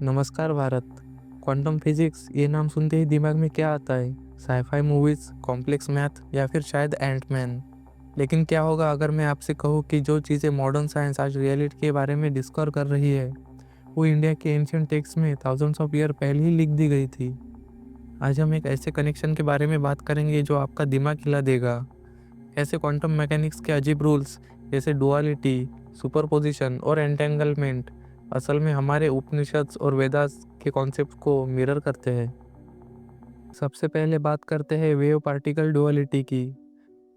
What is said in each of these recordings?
नमस्कार Bharat. Quantum physics ये नाम सुनते ही दिमाग में क्या आता है? साईफाई मूवीज, कॉम्प्लेक्स मैथ या फिर शायद एंटमैन। लेकिन क्या होगा अगर मैं आपसे कहूँ कि जो चीज़ें मॉडर्न साइंस आज रियलिटी के बारे में डिस्कवर कर रही है वो इंडिया के एंशियंट टेक्स्ट में थाउजेंड्स ऑफ ईयर पहले ही लिख दी गई थी। आज हम एक ऐसे कनेक्शन के बारे में बात करेंगे जो आपका दिमाग हिला देगा। ऐसे क्वांटम मैकेनिक्स के अजीब रूल्स जैसे डुअलिटी, सुपरपोजिशन और एंटेंगलमेंट असल में हमारे उपनिषद और वेदास के कॉन्सेप्ट को मिरर करते हैं। सबसे पहले बात करते हैं वेव पार्टिकल डुअलिटी की।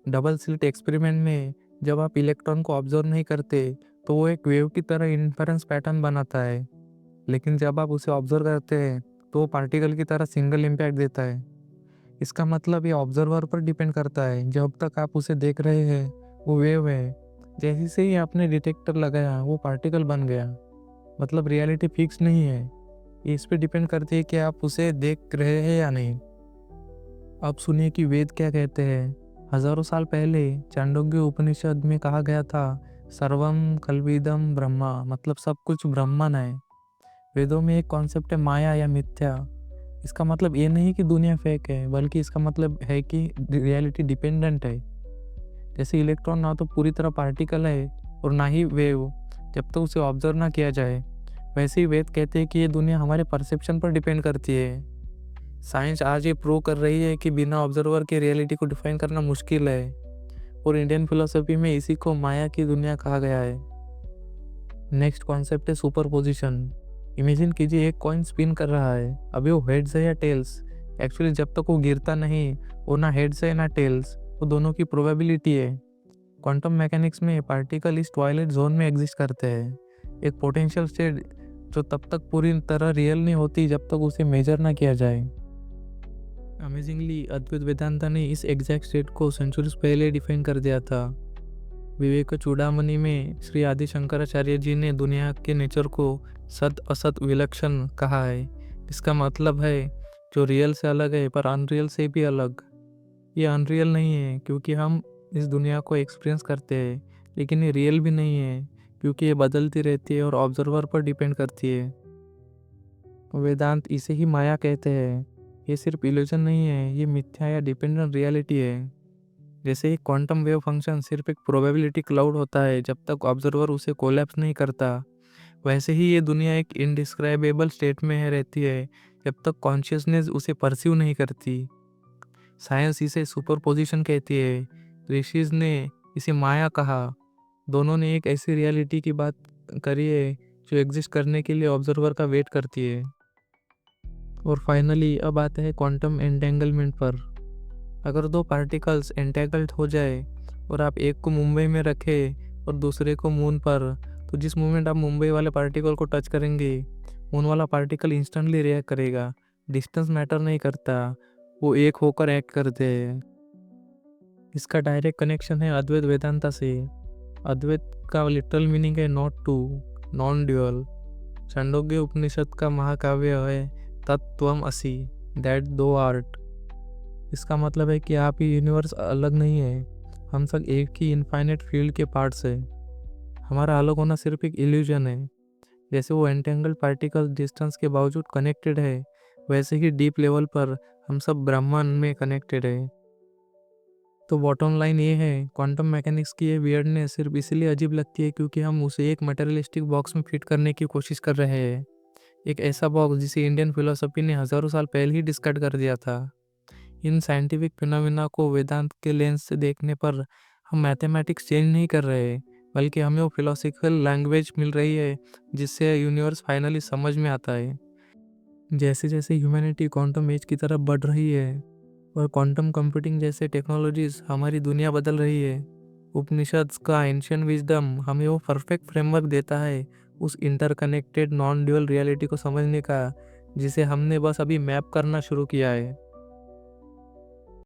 डबल स्लिट एक्सपेरिमेंट में जब आप इलेक्ट्रॉन को ऑब्जर्व नहीं करते तो वो एक वेव की तरह इन्फरेंस पैटर्न बनाता है, लेकिन जब आप उसे ऑब्जर्व करते हैं तो वो पार्टिकल की तरह सिंगल इम्पैक्ट देता है। इसका मतलब ये ऑब्जर्वर पर डिपेंड करता है। जब तक आप उसे देख रहे हैं वो वेव है, जैसे से ही आपने डिटेक्टर लगाया वो पार्टिकल बन गया। मतलब रियलिटी फिक्स नहीं है, ये इस पे डिपेंड करती है कि आप उसे देख रहे हैं या नहीं। अब सुनिए कि वेद क्या कहते हैं। हजारों साल पहले चांडोग्य उपनिषद में कहा गया था, सर्वम कल्विदम ब्रह्मा, मतलब सब कुछ ब्रह्मन है। वेदों में एक कॉन्सेप्ट है माया या मिथ्या। इसका मतलब ये नहीं कि दुनिया फेक है, बल्कि इसका मतलब है कि रियलिटी डिपेंडेंट है। जैसे इलेक्ट्रॉन ना तो पूरी तरह पार्टिकल है और ना ही वेव, जब तक उसे ऑब्जर्व ना किया जाए। वैसे ही वेद कहते हैं कि ये दुनिया हमारे परसेप्शन पर डिपेंड करती है। साइंस आज ये प्रूव कर रही है कि बिना ऑब्जर्वर के रियलिटी को डिफाइन करना मुश्किल है, और इंडियन फिलोसफी में इसी को माया की दुनिया कहा गया है। नेक्स्ट कॉन्सेप्ट है सुपरपोजिशन। इमेजिन कीजिए एक कॉइन स्पिन कर रहा है, अभी वो हेड्स है या टेल्स। एक्चुअली जब तक वो गिरता नहीं, वो ना हेड्स है ना टेल्स, वो दोनों की प्रोबेबिलिटी है। क्वांटम मैकेनिक्स में पार्टिकल इस ट्वाइलाइट जोन में एग्जिस्ट करते हैं, एक पोटेंशियल स्टेट जो तब तक पूरी तरह रियल नहीं होती जब तक उसे मेजर ना किया जाए। अमेजिंगली अद्वैत वेदांता ने इस एग्जैक्ट स्टेट को सेंचुरीज पहले डिफाइन कर दिया था। विवेक चूड़ामणि में श्री आदि शंकराचार्य जी ने दुनिया के नेचर को सत असत विलक्षण कहा है। इसका मतलब है जो रियल से अलग है पर अनरियल से भी अलग। ये अनरियल नहीं है क्योंकि हम इस दुनिया को एक्सपीरियंस करते हैं, लेकिन ये रियल भी नहीं है क्योंकि ये बदलती रहती है और ऑब्जर्वर पर डिपेंड करती है। वेदांत इसे ही माया कहते हैं। ये सिर्फ इल्यूजन नहीं है, ये मिथ्या या डिपेंडेंट रियलिटी है। जैसे एक क्वांटम वेव फंक्शन सिर्फ एक प्रोबेबिलिटी क्लाउड होता है जब तक ऑब्जर्वर उसे कोलैप्स नहीं करता, वैसे ही ये दुनिया एक इनडिस्क्राइबेबल स्टेट में है रहती है जब तक कॉन्शियसनेस उसे परसीव नहीं करती। साइंस इसे सुपरपोजिशन कहती है, ऋषिज ने इसे माया कहा। दोनों ने एक ऐसी रियलिटी की बात करी है जो एग्जिस्ट करने के लिए ऑब्जर्वर का वेट करती है। और फाइनली अब आते हैं क्वांटम एंटेंगलमेंट पर। अगर दो पार्टिकल्स एंटेगल्ड हो जाए और आप एक को मुंबई में रखें और दूसरे को मून पर, तो जिस मोमेंट आप मुंबई वाले पार्टिकल को टच करेंगे मून वाला पार्टिकल इंस्टेंटली रिएक्ट करेगा। डिस्टेंस मैटर नहीं करता, वो एक होकर एक्ट करते हैं। इसका डायरेक्ट कनेक्शन है अद्वैत वेदांता से। अद्वैत का लिटरल मीनिंग है not two, non dual. Chandogya Upanishad का महाकाव्य है तत्त्वम असि, दैट दो आर्ट। इसका मतलब है कि आप ही यूनिवर्स अलग नहीं है, हम सब एक ही इनफाइनाइट फील्ड के पार्ट्स हैं। हमारा अलग होना सिर्फ एक इल्यूजन है। जैसे वो एंटेंगल्ड पार्टिकल डिस्टेंस के बावजूद कनेक्टेड है, वैसे ही डीप लेवल पर हम सब ब्रह्मांड में कनेक्टेड है। तो बॉटम लाइन ये है, क्वांटम मैकेनिक्स की ये वियर्डनेस सिर्फ इसलिए अजीब लगती है क्योंकि हम उसे एक मटेरियलिस्टिक बॉक्स में फिट करने की कोशिश कर रहे हैं। एक ऐसा बॉक्स जिसे इंडियन फिलोसफी ने हजारों साल पहले ही डिस्कस कर दिया था। इन साइंटिफिक फिनोमिना को वेदांत के लेंस से देखने पर हम मैथमेटिक्स चेंज नहीं कर रहे, बल्कि हमें वो फिलोसफिकल लैंग्वेज मिल रही है जिससे यूनिवर्स फाइनली समझ में आता है। जैसे जैसे ह्यूमैनिटी क्वांटम एज की तरफ बढ़ रही है और क्वांटम कंप्यूटिंग जैसे टेक्नोलॉजीज हमारी दुनिया बदल रही है, उपनिषद का एंशियंट विजडम हमें वो परफेक्ट फ्रेमवर्क देता है उस इंटरकनेक्टेड नॉन ड्यूअल रियलिटी को समझने का, जिसे हमने बस अभी मैप करना शुरू किया है।